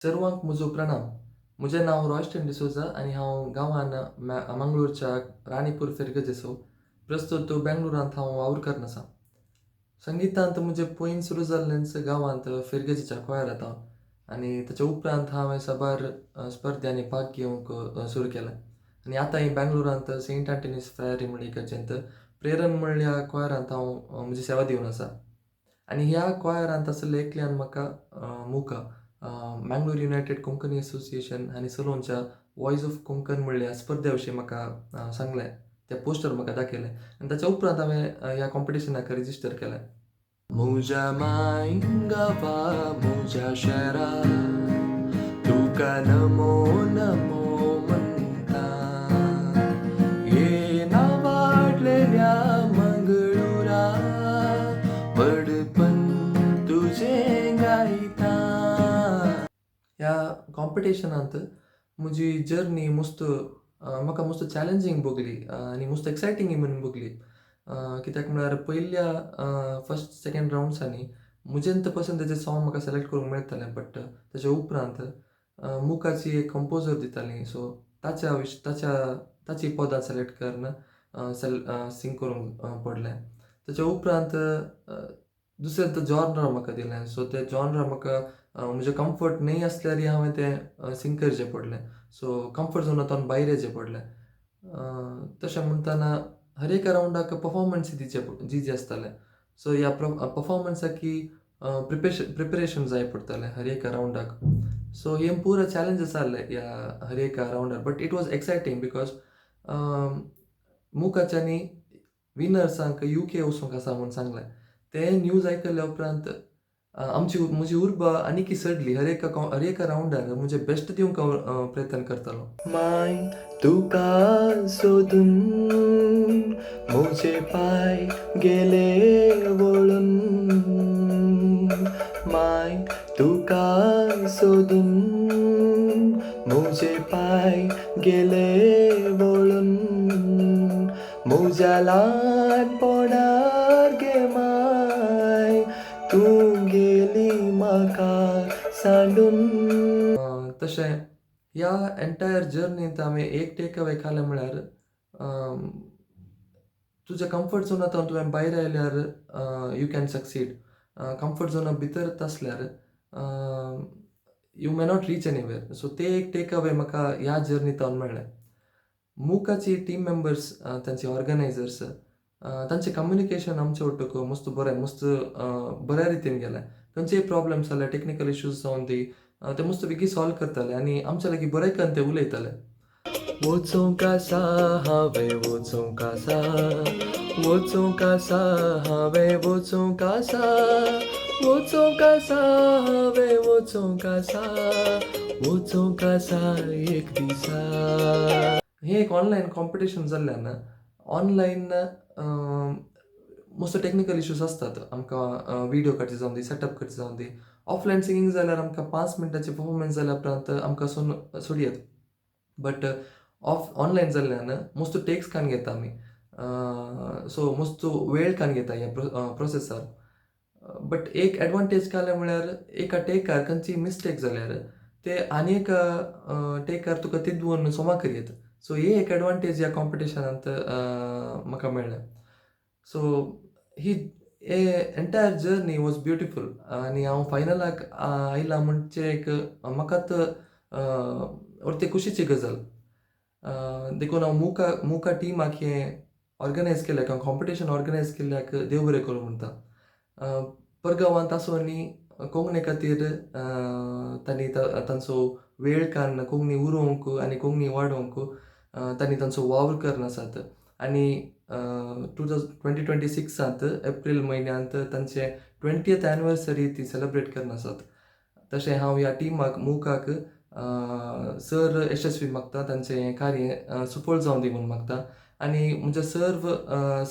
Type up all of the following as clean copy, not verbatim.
सर्वांक म्हजो प्रणाम. म्हजें नांव रॉयस्टन डिसोजा आनी हांव गांवान मंगळूरच्या राणीपूर फेरगजेसो. प्रस्तुत बेंगळुरांत हांव वावर करन आसां. संगितांत म्हजें पयलीं सुरू जाल्लेंच गांवांत फेरगजेच्या क्वायरांत हांव. आनी ताच्या उपरांत हांवें साबार स्पर्धांनी भाग घेवंक सुरू केलें. आनी आतां ही बेंगळुरांत सेंट अँटनीज फ्रायरी म्हणून इगर्जेंत प्रेरण म्हणल्या क्वायरांत हांव म्हजी सेवा दिवन आसां. आनी ह्या क्वायरांत आसले एकल्यान म्हाका मुका मँगलोर युनायटेड कोंकणी असोसिएशन आनी सलोनच्या वॉयस ऑफ कोंकण म्हणल्या स्पर्धे विशीं म्हाका सांगलें. ते पोस्टर म्हाका दाखयलें आनी ताच्या उपरांत हांवें ह्या कॉम्पिटिशनाक रजिस्टर केलें. म्हज्या मायंग गांवा म्हज्या शहरा तुका नमो नमो म्हणटा. येना वाडलेल्या मंगळुरा बडपण तुजें गायता. ह्या कॉम्पिटिशनांत म्हजी जर्नी म्हाका मस्त चॅलेंजींग भोगली आनी मस्त एक्सायटींग म्हणून भोगली. कित्याक म्हळ्यार पयल्या फर्स्ट सेकंड रावंड्सांनी म्हजेंत पसंदीचें सॉंग म्हाका सिलेक्ट करूंक मेळटालें. बट ताच्या उपरांत मुखाची एक कंपोजर दिताली, सो ताची पदां सिलेक्ट करून सिंग करूंक पडलें. ताच्या उपरांत दुसरें जॉनर म्हाका दिलें, सो तें जॉनर म्हाका म्हजें कम्फर्ट न्ही आसल्यारय हांवें तें सिंग करचें पडलें. सो कम्फर्ट झोनांतल्यान भायर येचें पडलें. तशें म्हणटना हर एका रावंडाक परफॉर्मन्स दिवचे आसताले. सो ह्या परफॉर्मन्साकी प्रिपरेशन जाय पडटालें हर एका रावंडाक. सो हे पुरो चॅलेंजीस आसले ह्या हर एका रावंडार. But it was exciting because मुखाच्यांनी विनर्सांक UK वचूंक आसा म्हूण सांगलें. ते न्यूज आयकल्या उपरांत म्हजी उर्बा आनीक चडली. हर एका रावंडार म्हजें बेस्ट दिवंक हांव प्रयत्न करतालो. माय तुका सोदून म्हजे पाय गेले वळून. माय तुका सोदून म्हजे पाय गेले वळून. म्हज्या ल्हानपणार गे माय तूं गेली म्हाका सांडून. तशें ह्या एंटायर जर्नींत हांवें एक टेक अवे केलें म्हळ्यार तुज्या कम्फर्ट झोनांतल्यान तुवें भायर आयल्यार यू कॅन सक्सीड. कम्फर्ट झोना भितरच आसल्यार you may not reach anywhere. So ते एक टेक अवे म्हाका ह्या जर्नींतल्यान मेळ्ळें. मुखाची टीम मेंबर्स, तांचे ऑर्गनायझर्स, तांचें कम्युनिकेशन आमचे वांगडा मस्त बऱ्या रितीन गेलें. खंयचेय प्रॉब्लेम्स जाले, टेक्निकल इश्यूज जावन दी ते मस्त बेगी सॉल्व करताले आनी आमच्या लागीं बरेंकान ते उलयताले. वचूंक आसा हांवें वचूंक आसा, वचूंक आसा हांवें वचूंक आसा, वचूंक आसा हांवें वचूंक आसा, वचूंक आसा एक दिसा. हें एक ऑनलायन कॉम्पिटिशन जाल्ल्यान ऑनलायन मस्त टेक्निकल इश्यूज आसतात. आमकां व्हिडिओ करचे जावन दी, सेटअप करचे जावन दी. ऑफलायन सिंगींग जाल्यार आमकां 5 मिनटाची परफॉर्मन्स जाल्या उपरांत आमकां सोडयात. बट ऑनलायन जाल्ल्यान मस्त टेक्स कान घेता आमी. सो मस्त वेळ कान घेता ह्या प्रोसेसार. बट एक एडवांटेज केलें म्हळ्यार एका टेकार खंयची मिस्टेक जाल्यार ते आनी एका टेकार तुका तिदवून सोमा करयत. सो ही एक एडवांटेज ह्या कॉम्पिटिशनांत म्हाका मेळ्ळें. So he entire journey was beautiful आनी हांव फायनलाक आयलां म्हणजे एक म्हाकाच व्हडली खोशयेची गजाल. देखून हांव मुका टिमाक हें ऑर्गनायज केल्याक, कॉम्पिटिशन ऑर्गनायज केल्ल्याक देव बरें करूं म्हणटा. परगांवांत आसुनी कोंकणी खातीर तांणी तांचो वेळ काडून कोंकणी उरोवंक आनी कोंकणी वाडोवंक तांणी तांचो वावर करन आसात. आनी 2026 एप्रील म्हयन्यांत तांचे 20th एनिवर्सरी ती सेलिब्रेट करन आसात. तशें हांव ह्या टिमाक मुखाक सर यशस्वी मागता, तांचें हें कार्य सफळ जावं दी म्हणून मागता. आनी म्हज्या सर्व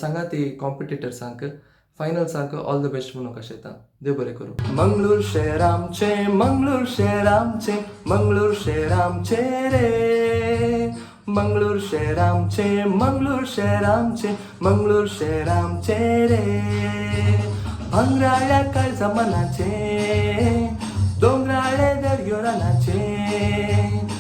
सांगाती कॉम्पिटिटर्सांक फायनल्सांक ऑल द बेस्ट म्हणूंक आशेता. देव बरें करूं. मंगळूर शहर आमचें, मंगळूर शहर आमचें, मंगळूर शहर आमचें रे. मंगळूर शहर आमचें, मंगळूर शहर आमचें, मंगळूर शहर आमचें रे. भांगराळ्या काळजा मनाचें, दोंगराळे दर्यो llora la gente.